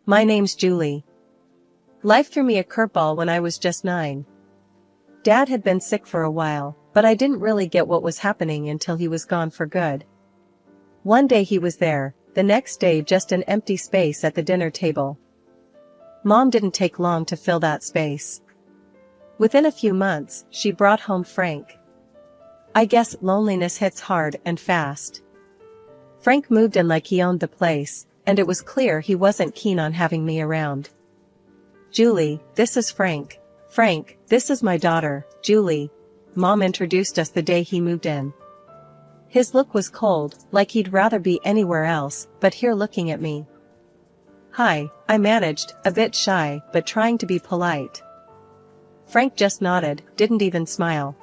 My name's Julie. Life threw me a curveball when I was just 9. Dad had been sick for a while, but I didn't really get what was happening until he was gone for good. One day he was there, the next day just an empty space at the dinner table. Mom didn't take long to fill that space. Within a few months, she brought home Frank. I guess loneliness hits hard and fast. Frank moved in like he owned the place, and it was clear he wasn't keen on having me around. Julie, this is Frank. Frank, this is my daughter, Julie. Mom introduced us the day he moved in. His look was cold, like he'd rather be anywhere else, but here looking at me. Hi, I managed, a bit shy, but trying to be polite. Frank just nodded, didn't even smile.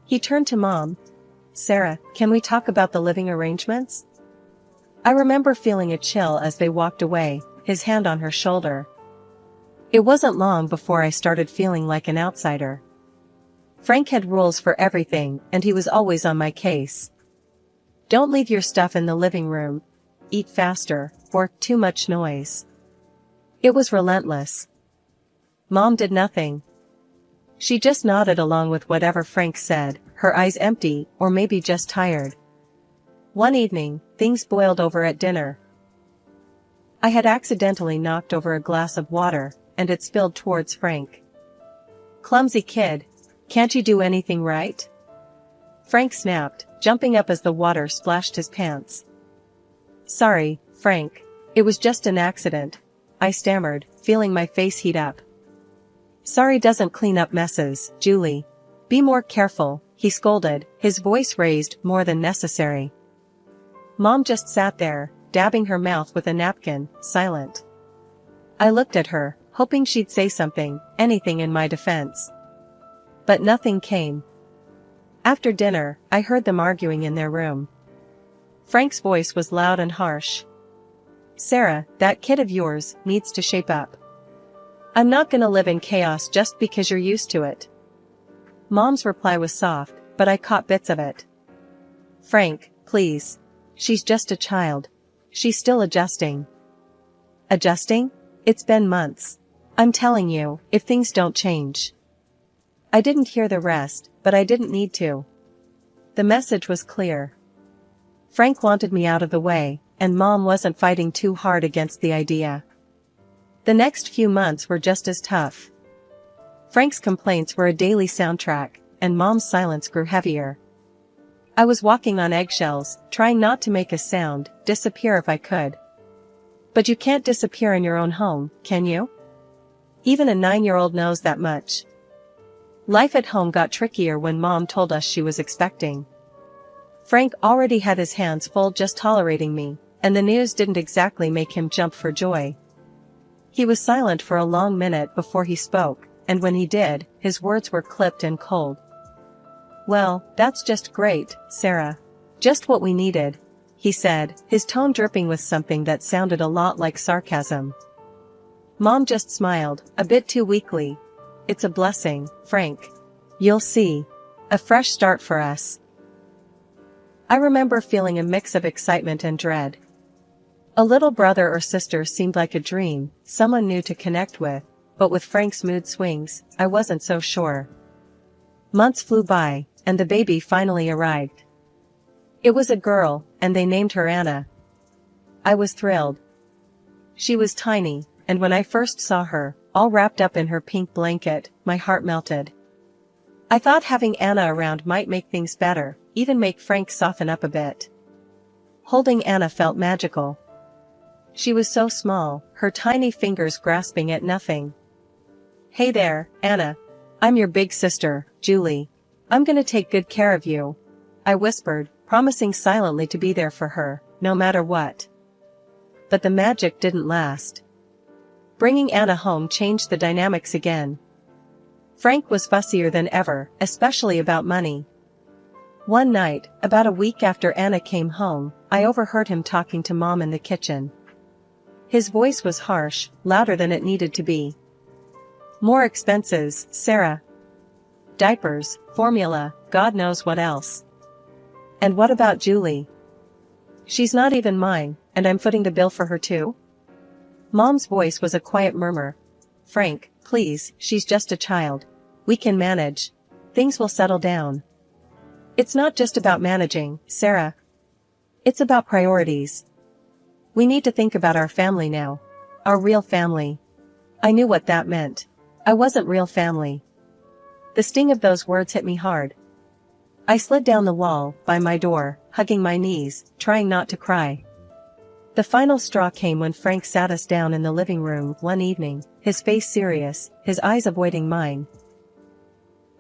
He turned to Mom. Sarah, can we talk about the living arrangements? I remember feeling a chill as they walked away, his hand on her shoulder. It wasn't long before I started feeling like an outsider. Frank had rules for everything, and he was always on my case. Don't leave your stuff in the living room, eat faster, or too much noise. It was relentless. Mom did nothing. She just nodded along with whatever Frank said, her eyes empty, or maybe just tired. One evening, things boiled over at dinner. I had accidentally knocked over a glass of water, and it spilled towards Frank. Clumsy kid. Can't you do anything right? Frank snapped, jumping up as the water splashed his pants. Sorry, Frank. It was just an accident, I stammered, feeling my face heat up. Sorry doesn't clean up messes, Julie. Be more careful, he scolded, his voice raised more than necessary. Mom just sat there, dabbing her mouth with a napkin, silent. I looked at her, hoping she'd say something, anything in my defense. But nothing came. After dinner, I heard them arguing in their room. Frank's voice was loud and harsh. Sarah, that kid of yours needs to shape up. I'm not gonna live in chaos just because you're used to it. Mom's reply was soft, but I caught bits of it. Frank, please. She's just a child. She's still adjusting. Adjusting? It's been months. I'm telling you, if things don't change. I didn't hear the rest, but I didn't need to. The message was clear. Frank wanted me out of the way, and Mom wasn't fighting too hard against the idea. The next few months were just as tough. Frank's complaints were a daily soundtrack, and Mom's silence grew heavier. I was walking on eggshells, trying not to make a sound, disappear if I could. But you can't disappear in your own home, can you? Even a 9-year-old knows that much. Life at home got trickier when Mom told us she was expecting. Frank already had his hands full just tolerating me, and the news didn't exactly make him jump for joy. He was silent for a long minute before he spoke, and when he did, his words were clipped and cold. Well, that's just great, Sarah. Just what we needed, he said, his tone dripping with something that sounded a lot like sarcasm. Mom just smiled, a bit too weakly. It's a blessing, Frank. You'll see. A fresh start for us. I remember feeling a mix of excitement and dread. A little brother or sister seemed like a dream, someone new to connect with, but with Frank's mood swings, I wasn't so sure. Months flew by, and the baby finally arrived. It was a girl, and they named her Anna. I was thrilled. She was tiny, and when I first saw her, all wrapped up in her pink blanket, my heart melted. I thought having Anna around might make things better, even make Frank soften up a bit. Holding Anna felt magical. She was so small, her tiny fingers grasping at nothing. Hey there, Anna. I'm your big sister, Julie. I'm gonna take good care of you, I whispered, promising silently to be there for her, no matter what. But the magic didn't last. Bringing Anna home changed the dynamics again. Frank was fussier than ever, especially about money. One night, about a week after Anna came home, I overheard him talking to Mom in the kitchen. His voice was harsh, louder than it needed to be. More expenses, Sarah. Diapers, formula, God knows what else. And what about Julie? She's not even mine, and I'm footing the bill for her too? Mom's voice was a quiet murmur. Frank, please, she's just a child. We can manage. Things will settle down. It's not just about managing, Sarah. It's about priorities. We need to think about our family now. Our real family. I knew what that meant. I wasn't real family. The sting of those words hit me hard. I slid down the wall, by my door, hugging my knees, trying not to cry. The final straw came when Frank sat us down in the living room one evening, his face serious, his eyes avoiding mine.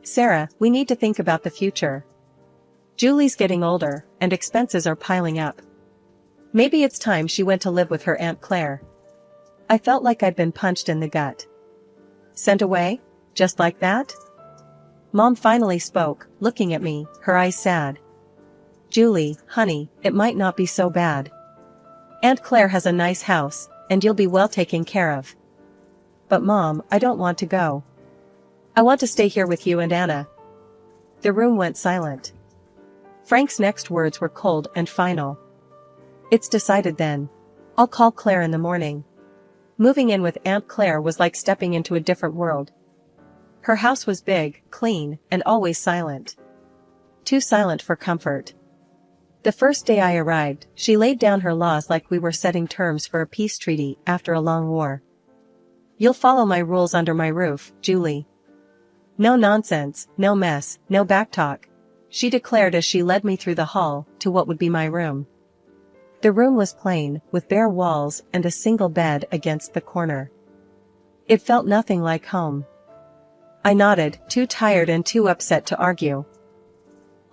Sarah, we need to think about the future. Julie's getting older, and expenses are piling up. Maybe it's time she went to live with her Aunt Claire. I felt like I'd been punched in the gut. Sent away? Just like that? Mom finally spoke, looking at me, her eyes sad. Julie, honey, it might not be so bad. Aunt Claire has a nice house, and you'll be well taken care of. But Mom, I don't want to go. I want to stay here with you and Anna. The room went silent. Frank's next words were cold and final. It's decided then. I'll call Claire in the morning. Moving in with Aunt Claire was like stepping into a different world. Her house was big, clean, and always silent. Too silent for comfort. The first day I arrived, she laid down her laws like we were setting terms for a peace treaty after a long war. You'll follow my rules under my roof, Julie. No nonsense, no mess, no backtalk, she declared as she led me through the hall to what would be my room. The room was plain, with bare walls and a single bed against the corner. It felt nothing like home. I nodded, too tired and too upset to argue.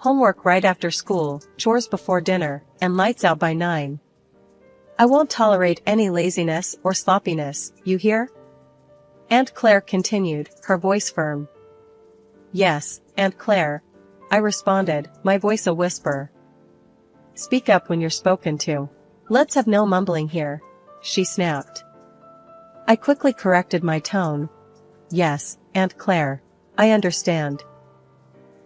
Homework right after school, chores before dinner, and lights out by 9. I won't tolerate any laziness or sloppiness, you hear? Aunt Claire continued, her voice firm. Yes, Aunt Claire, I responded, my voice a whisper. Speak up when you're spoken to. Let's have no mumbling here, she snapped. I quickly corrected my tone. Yes, Aunt Claire, I understand.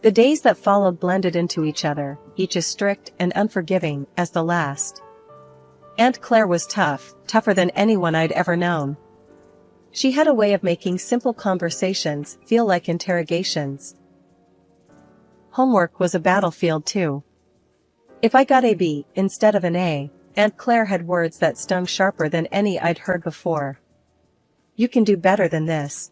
The days that followed blended into each other, each as strict and unforgiving as the last. Aunt Claire was tough, tougher than anyone I'd ever known. She had a way of making simple conversations feel like interrogations. Homework was a battlefield too. If I got a B instead of an A, Aunt Claire had words that stung sharper than any I'd heard before. You can do better than this.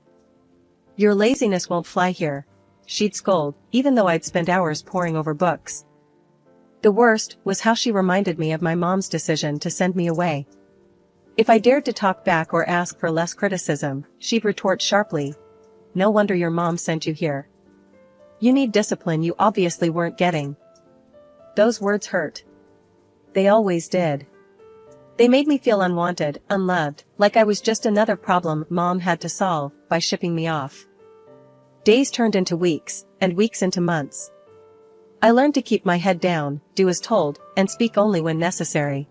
Your laziness won't fly here, she'd scold, even though I'd spent hours poring over books. The worst was how she reminded me of my mom's decision to send me away. If I dared to talk back or ask for less criticism, she'd retort sharply. No wonder your mom sent you here. You need discipline you obviously weren't getting. Those words hurt. They always did. They made me feel unwanted, unloved, like I was just another problem Mom had to solve by shipping me off. Days turned into weeks, and weeks into months. I learned to keep my head down, do as told, and speak only when necessary.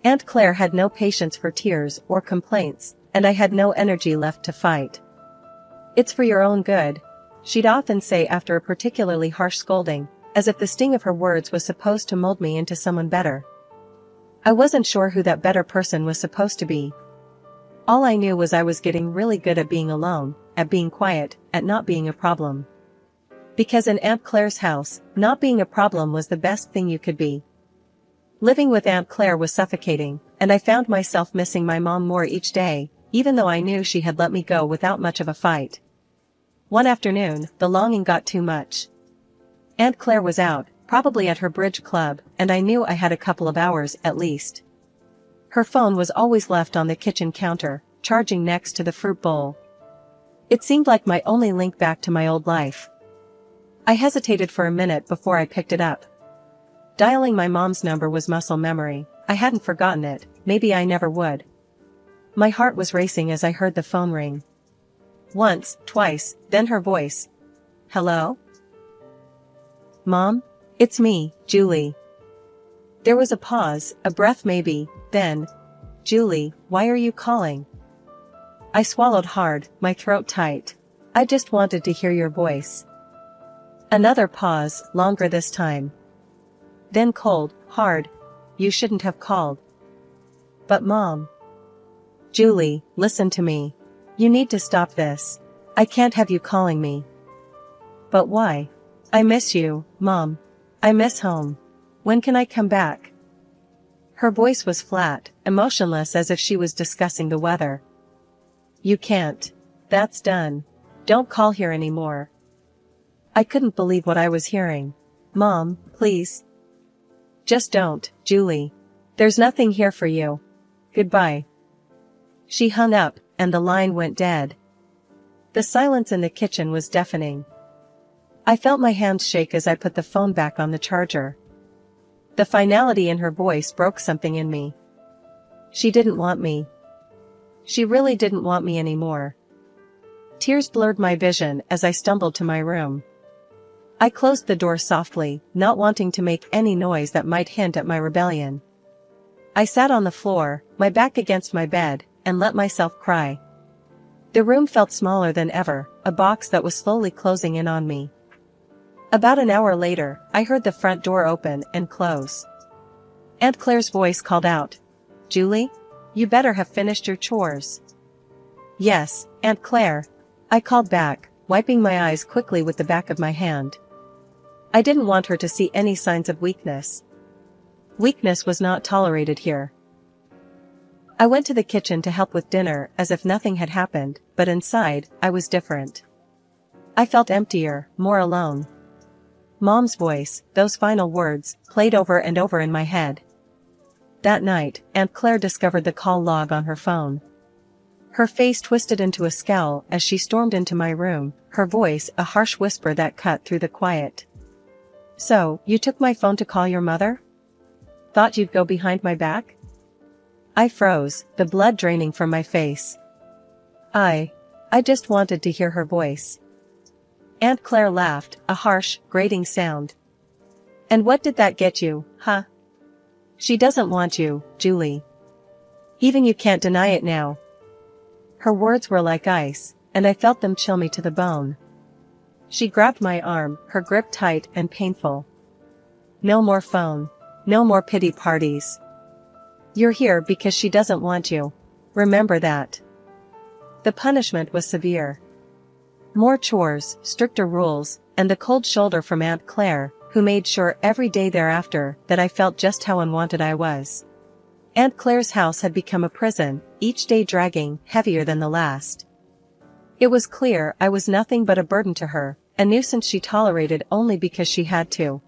Aunt Claire had no patience for tears or complaints, and I had no energy left to fight. It's for your own good, she'd often say after a particularly harsh scolding, as if the sting of her words was supposed to mold me into someone better. I wasn't sure who that better person was supposed to be. All I knew was I was getting really good at being alone, at being quiet, at not being a problem. Because in Aunt Claire's house, not being a problem was the best thing you could be. Living with Aunt Claire was suffocating, and I found myself missing my mom more each day, even though I knew she had let me go without much of a fight. One afternoon, the longing got too much. Aunt Claire was out, probably at her bridge club, and I knew I had a couple of hours at least. Her phone was always left on the kitchen counter, charging next to the fruit bowl. It seemed like my only link back to my old life. I hesitated for a minute before I picked it up. Dialing my mom's number was muscle memory. I hadn't forgotten it, maybe I never would. My heart was racing as I heard the phone ring. Once, twice, then her voice. Hello? Mom? It's me, Julie. There was a pause, a breath maybe, then. Julie, why are you calling? I swallowed hard, my throat tight. I just wanted to hear your voice. Another pause, longer this time. Then cold, hard. You shouldn't have called. But Mom. Julie, listen to me. You need to stop this. I can't have you calling me. But why? I miss you, Mom. I miss home. When can I come back? Her voice was flat, emotionless, as if she was discussing the weather. You can't. That's done. Don't call here anymore. I couldn't believe what I was hearing. Mom, please. Just don't, Julie. There's nothing here for you. Goodbye. She hung up, and the line went dead. The silence in the kitchen was deafening. I felt my hands shake as I put the phone back on the charger. The finality in her voice broke something in me. She didn't want me. She really didn't want me anymore. Tears blurred my vision as I stumbled to my room. I closed the door softly, not wanting to make any noise that might hint at my rebellion. I sat on the floor, my back against my bed, and let myself cry. The room felt smaller than ever, a box that was slowly closing in on me. About an hour later, I heard the front door open and close. Aunt Claire's voice called out, "Julie? You better have finished your chores." "Yes, Aunt Claire," I called back, wiping my eyes quickly with the back of my hand. I didn't want her to see any signs of weakness. Weakness was not tolerated here. I went to the kitchen to help with dinner as if nothing had happened, but inside, I was different. I felt emptier, more alone. Mom's voice, those final words, played over and over in my head. That night, Aunt Claire discovered the call log on her phone. Her face twisted into a scowl as she stormed into my room, her voice a harsh whisper that cut through the quiet. "So, you took my phone to call your mother? Thought you'd go behind my back?" I froze, the blood draining from my face. I just wanted to hear her voice. Aunt Claire laughed, a harsh, grating sound. "And what did that get you, huh? She doesn't want you, Julie. Even you can't deny it now." Her words were like ice, and I felt them chill me to the bone. She grabbed my arm, her grip tight and painful. "No more phone. No more pity parties. You're here because she doesn't want you. Remember that." The punishment was severe. More chores, stricter rules, and the cold shoulder from Aunt Claire, who made sure every day thereafter that I felt just how unwanted I was. Aunt Claire's house had become a prison, each day dragging, heavier than the last. It was clear I was nothing but a burden to her, a nuisance she tolerated only because she had to.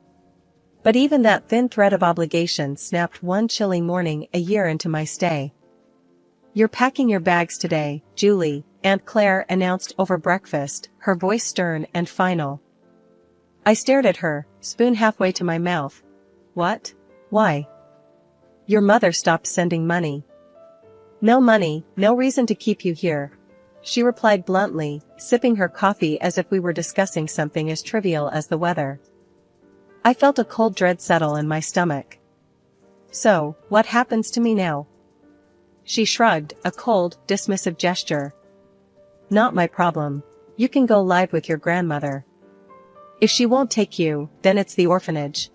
But even that thin thread of obligation snapped one chilly morning a year into my stay. "You're packing your bags today, Julie," Aunt Claire announced over breakfast, her voice stern and final. I stared at her, spoon halfway to my mouth. "What? Why?" "Your mother stopped sending money." "No money, no reason to keep you here," she replied bluntly, sipping her coffee as if we were discussing something as trivial as the weather. I felt a cold dread settle in my stomach. "So, what happens to me now?" She shrugged, a cold, dismissive gesture. "Not my problem. You can go live with your grandmother. If she won't take you, then it's the orphanage."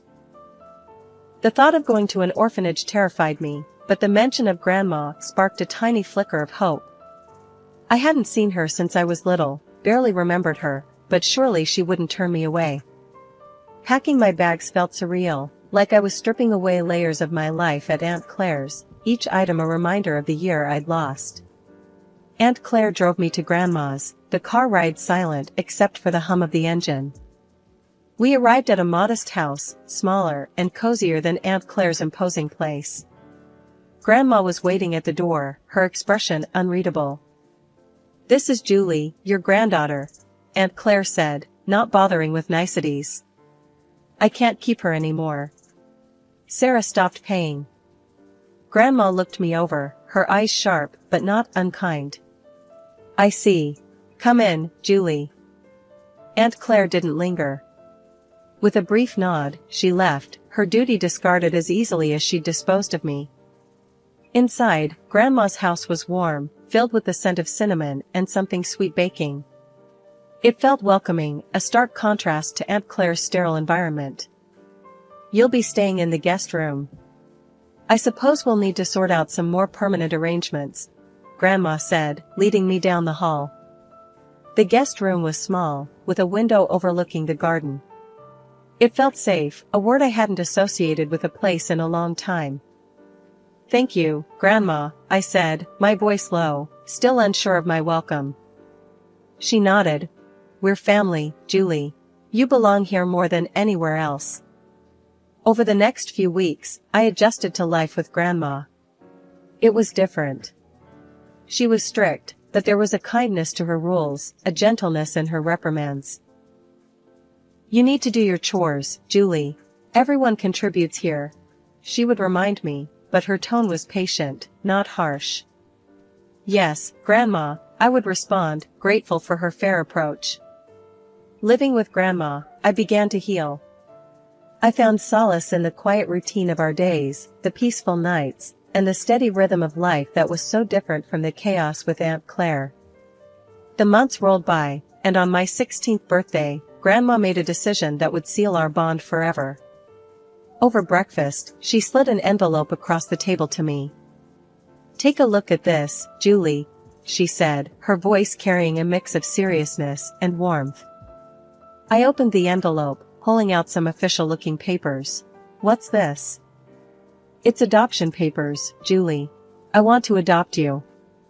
The thought of going to an orphanage terrified me, but the mention of Grandma sparked a tiny flicker of hope. I hadn't seen her since I was little, barely remembered her, but surely she wouldn't turn me away. Packing my bags felt surreal, like I was stripping away layers of my life at Aunt Claire's, each item a reminder of the year I'd lost. Aunt Claire drove me to Grandma's, the car ride silent except for the hum of the engine. We arrived at a modest house, smaller and cozier than Aunt Claire's imposing place. Grandma was waiting at the door, her expression unreadable. "This is Julie, your granddaughter," Aunt Claire said, not bothering with niceties. "I can't keep her anymore. Sarah stopped paying." Grandma looked me over, her eyes sharp but not unkind. "I see. Come in, Julie." Aunt Claire didn't linger. With a brief nod, she left, her duty discarded as easily as she'd disposed of me. Inside, Grandma's house was warm, filled with the scent of cinnamon and something sweet baking. It felt welcoming, a stark contrast to Aunt Claire's sterile environment. "You'll be staying in the guest room. I suppose we'll need to sort out some more permanent arrangements," Grandma said, leading me down the hall. The guest room was small, with a window overlooking the garden. It felt safe, a word I hadn't associated with a place in a long time. "Thank you, Grandma," I said, my voice low, still unsure of my welcome. She nodded. "We're family, Julie. You belong here more than anywhere else." Over the next few weeks, I adjusted to life with Grandma. It was different. She was strict, but there was a kindness to her rules, a gentleness in her reprimands. "You need to do your chores, Julie. Everyone contributes here," she would remind me, but her tone was patient, not harsh. "Yes, Grandma," I would respond, grateful for her fair approach. Living with Grandma, I began to heal. I found solace in the quiet routine of our days, the peaceful nights, and the steady rhythm of life that was so different from the chaos with Aunt Claire. The months rolled by, and on my 16th birthday, Grandma made a decision that would seal our bond forever. Over breakfast, she slid an envelope across the table to me. "Take a look at this, Julie," she said, her voice carrying a mix of seriousness and warmth. I opened the envelope, pulling out some official-looking papers. "What's this?" "It's adoption papers, Julie. I want to adopt you.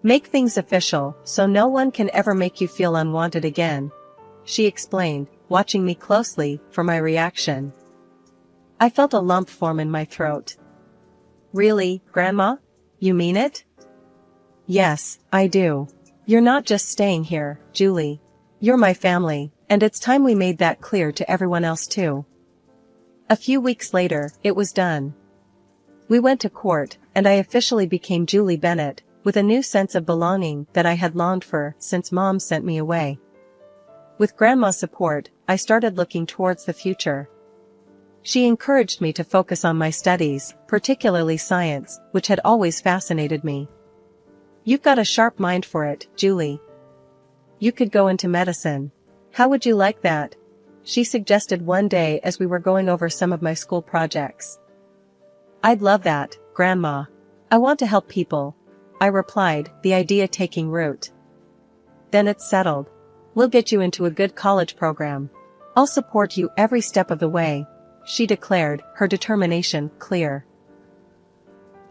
Make things official, so no one can ever make you feel unwanted again," she explained, watching me closely for my reaction. I felt a lump form in my throat. "Really, Grandma? You mean it?" "Yes, I do. You're not just staying here, Julie. You're my family, and it's time we made that clear to everyone else too." A few weeks later, it was done. We went to court, and I officially became Julie Bennett, with a new sense of belonging that I had longed for since Mom sent me away. With Grandma's support, I started looking towards the future. She encouraged me to focus on my studies, particularly science, which had always fascinated me. "You've got a sharp mind for it, Julie. You could go into medicine. How would you like that?" she suggested one day as we were going over some of my school projects. "I'd love that, Grandma. I want to help people," I replied, the idea taking root. "Then it's settled. We'll get you into a good college program. I'll support you every step of the way," she declared, her determination clear.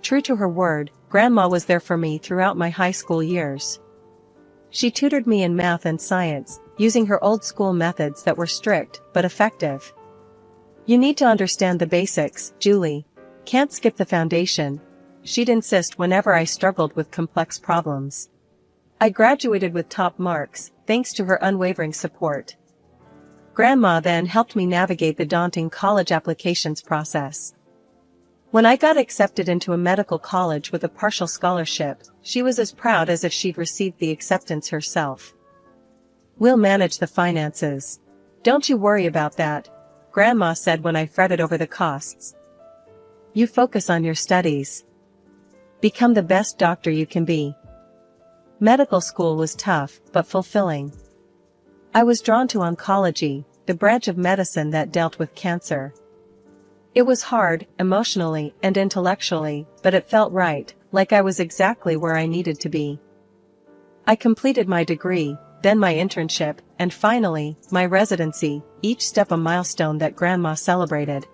True to her word, Grandma was there for me throughout my high school years. She tutored me in math and science, using her old-school methods that were strict but effective. "You need to understand the basics, Julie. Can't skip the foundation," she'd insist whenever I struggled with complex problems. I graduated with top marks, thanks to her unwavering support. Grandma then helped me navigate the daunting college applications process. When I got accepted into a medical college with a partial scholarship, she was as proud as if she'd received the acceptance herself. "We'll manage the finances. Don't you worry about that," Grandma said when I fretted over the costs. "You focus on your studies. Become the best doctor you can be." Medical school was tough, but fulfilling. I was drawn to oncology, the branch of medicine that dealt with cancer. It was hard, emotionally and intellectually, but it felt right, like I was exactly where I needed to be. I completed my degree, then my internship, and finally, my residency, each step a milestone that Grandma celebrated.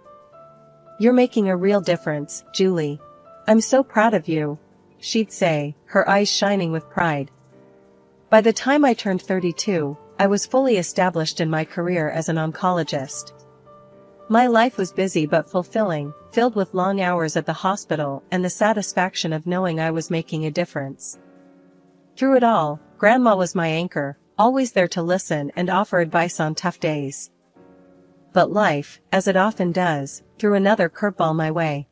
"You're making a real difference, Julie. I'm so proud of you," she'd say, her eyes shining with pride. By the time I turned 32, I was fully established in my career as an oncologist. My life was busy but fulfilling, filled with long hours at the hospital and the satisfaction of knowing I was making a difference. Through it all, Grandma was my anchor, always there to listen and offer advice on tough days. But life, as it often does, threw another curveball my way.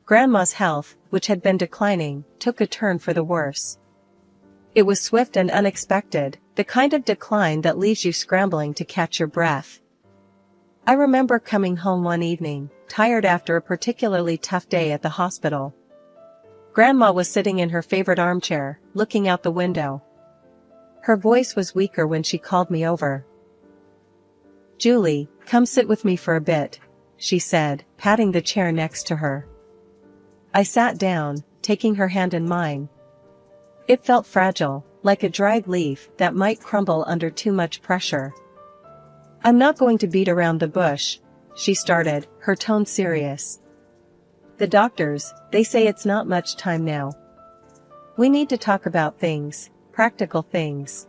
Grandma's health, which had been declining, took a turn for the worse. It was swift and unexpected, the kind of decline that leaves you scrambling to catch your breath. I remember coming home one evening, tired after a particularly tough day at the hospital. Grandma was sitting in her favorite armchair, looking out the window. Her voice was weaker when she called me over. "Julie, come sit with me for a bit," she said, patting the chair next to her. I sat down, taking her hand in mine. It felt fragile, like a dried leaf that might crumble under too much pressure. "I'm not going to beat around the bush," she started, her tone serious. "The doctors, they say it's not much time now. We need to talk about things, practical things."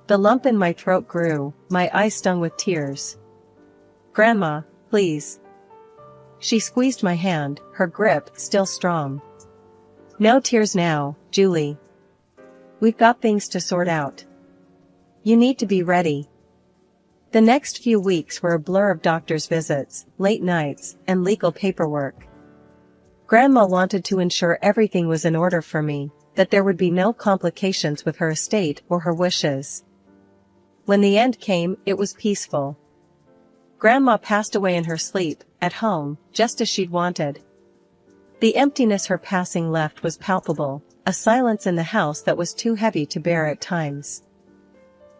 The lump in my throat grew, my eyes stung with tears. "Grandma, please." She squeezed my hand, her grip still strong. "No tears now, Julie. We've got things to sort out. You need to be ready." The next few weeks were a blur of doctor's visits, late nights, and legal paperwork. Grandma wanted to ensure everything was in order for me, that there would be no complications with her estate or her wishes. When the end came, it was peaceful. Grandma passed away in her sleep, at home, just as she'd wanted. The emptiness her passing left was palpable, a silence in the house that was too heavy to bear at times.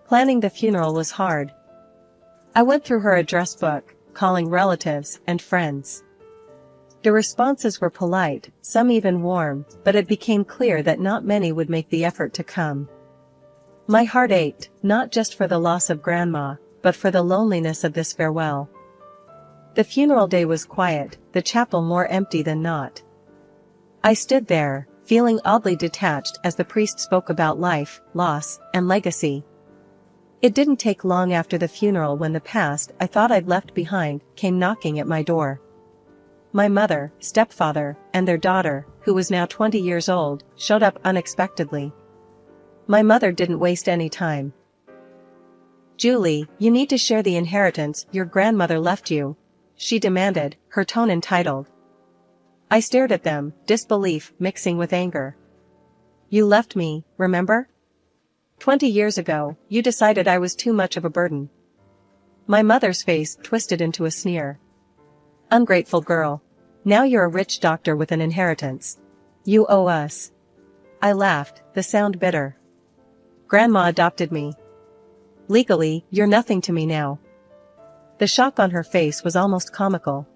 Planning the funeral was hard. I went through her address book, calling relatives and friends. The responses were polite, some even warm, but it became clear that not many would make the effort to come. My heart ached, not just for the loss of Grandma, but for the loneliness of this farewell. The funeral day was quiet, the chapel more empty than not. I stood there, feeling oddly detached as the priest spoke about life, loss, and legacy. It didn't take long after the funeral when the past I thought I'd left behind came knocking at my door. My mother, stepfather, and their daughter, who was now 20 years old, showed up unexpectedly. My mother didn't waste any time. "Julie, you need to share the inheritance your grandmother left you," she demanded, her tone entitled. I stared at them, disbelief mixing with anger. "You left me, remember? 20 years ago, you decided I was too much of a burden." My mother's face twisted into a sneer. "Ungrateful girl. Now you're a rich doctor with an inheritance. You owe us." I laughed, the sound bitter. "Grandma adopted me. Legally, you're nothing to me now." The shock on her face was almost comical.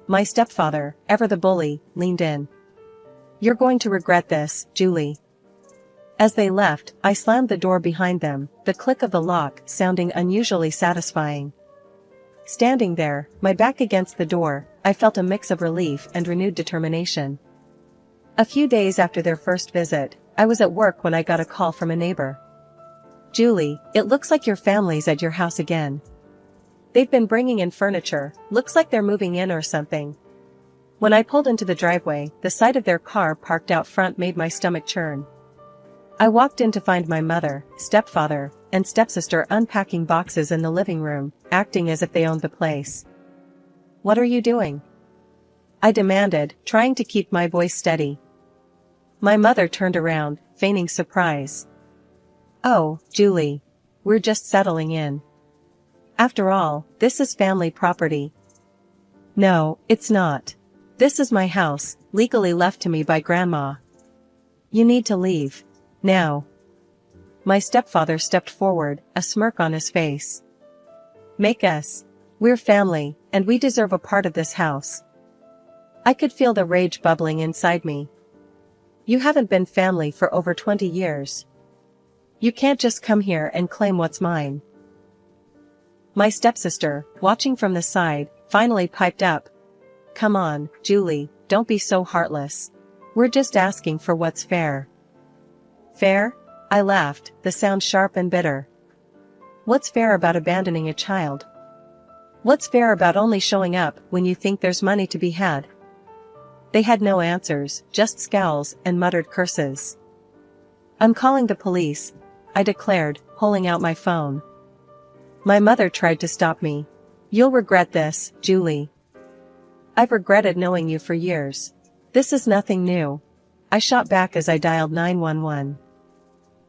My stepfather, ever the bully, leaned in. "You're going to regret this, Julie." As they left, I slammed the door behind them, the click of the lock sounding unusually satisfying. Standing there, my back against the door, I felt a mix of relief and renewed determination. A few days after their first visit, I was at work when I got a call from a neighbor. "Julie, it looks like your family's at your house again. They've been bringing in furniture, looks like they're moving in or something." When I pulled into the driveway, the sight of their car parked out front made my stomach churn. I walked in to find my mother, stepfather, and stepsister unpacking boxes in the living room, acting as if they owned the place. "What are you doing?" I demanded, trying to keep my voice steady. My mother turned around, feigning surprise. "Oh, Julie. We're just settling in. After all, this is family property." "No, it's not. This is my house, legally left to me by Grandma. You need to leave. Now." My stepfather stepped forward, a smirk on his face. "Make us. We're family, and we deserve a part of this house." I could feel the rage bubbling inside me. "You haven't been family for over 20 years. You can't just come here and claim what's mine." My stepsister, watching from the side, finally piped up. "Come on, Julie, don't be so heartless. We're just asking for what's fair." "Fair?" I laughed, the sound sharp and bitter. "What's fair about abandoning a child? What's fair about only showing up when you think there's money to be had?" They had no answers, just scowls and muttered curses. "I'm calling the police," I declared, pulling out my phone. My mother tried to stop me. "You'll regret this, Julie. I've regretted knowing you for years. This is nothing new." I shot back as I dialed 911.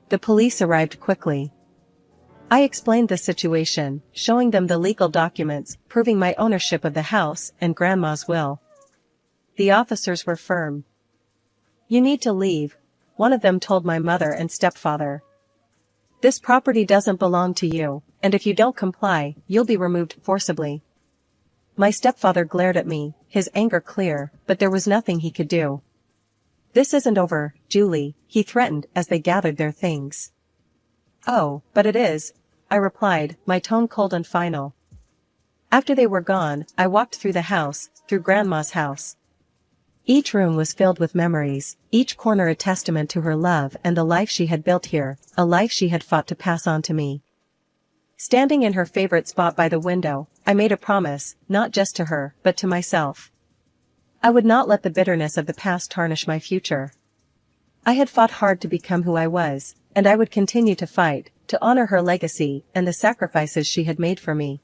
The police arrived quickly. I explained the situation, showing them the legal documents proving my ownership of the house and Grandma's will. The officers were firm. "You need to leave," one of them told my mother and stepfather. "This property doesn't belong to you, and if you don't comply, you'll be removed forcibly." My stepfather glared at me, his anger clear, but there was nothing he could do. "This isn't over, Julie," he threatened as they gathered their things. "Oh, but it is," I replied, my tone cold and final. After they were gone, I walked through the house, through Grandma's house. Each room was filled with memories, each corner a testament to her love and the life she had built here, a life she had fought to pass on to me. Standing in her favorite spot by the window, I made a promise, not just to her, but to myself. I would not let the bitterness of the past tarnish my future. I had fought hard to become who I was, and I would continue to fight, to honor her legacy and the sacrifices she had made for me.